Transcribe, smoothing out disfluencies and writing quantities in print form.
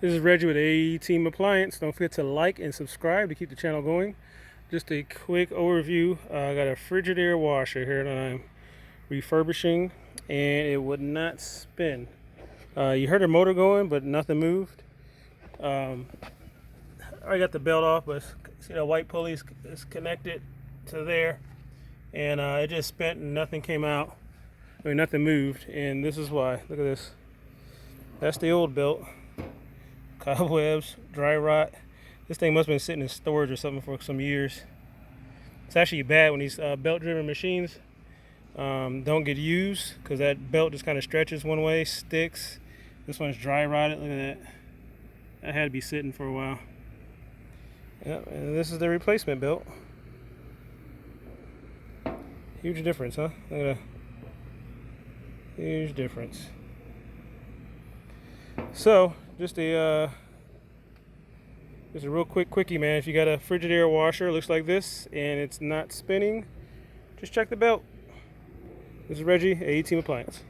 This is Reggie with AE Team Appliance. Don't forget to like and subscribe to keep the channel going. Just a quick overview. I got a Frigidaire washer here that I'm refurbishing, and it would not spin. You heard the motor going, but nothing moved. I got the belt off, but see the white pulley is connected to there, and it just spent and nothing came out. I mean, nothing moved, and this is why. Look at this. That's the old belt. Cobwebs, dry rot. This thing must have been sitting in storage or something for some years. It's actually bad when these belt-driven machines don't get used, because that belt just kind of stretches one way, sticks. This one's dry rotted. Look at that. That had to be sitting for a while. Yep, and this is the replacement belt. Huge difference, huh? Look at that. Huge difference. So, just a real quick quickie, man. If you got a Frigidaire washer, it looks like this, and it's not spinning, just check the belt. This is Reggie, AE Team Appliance.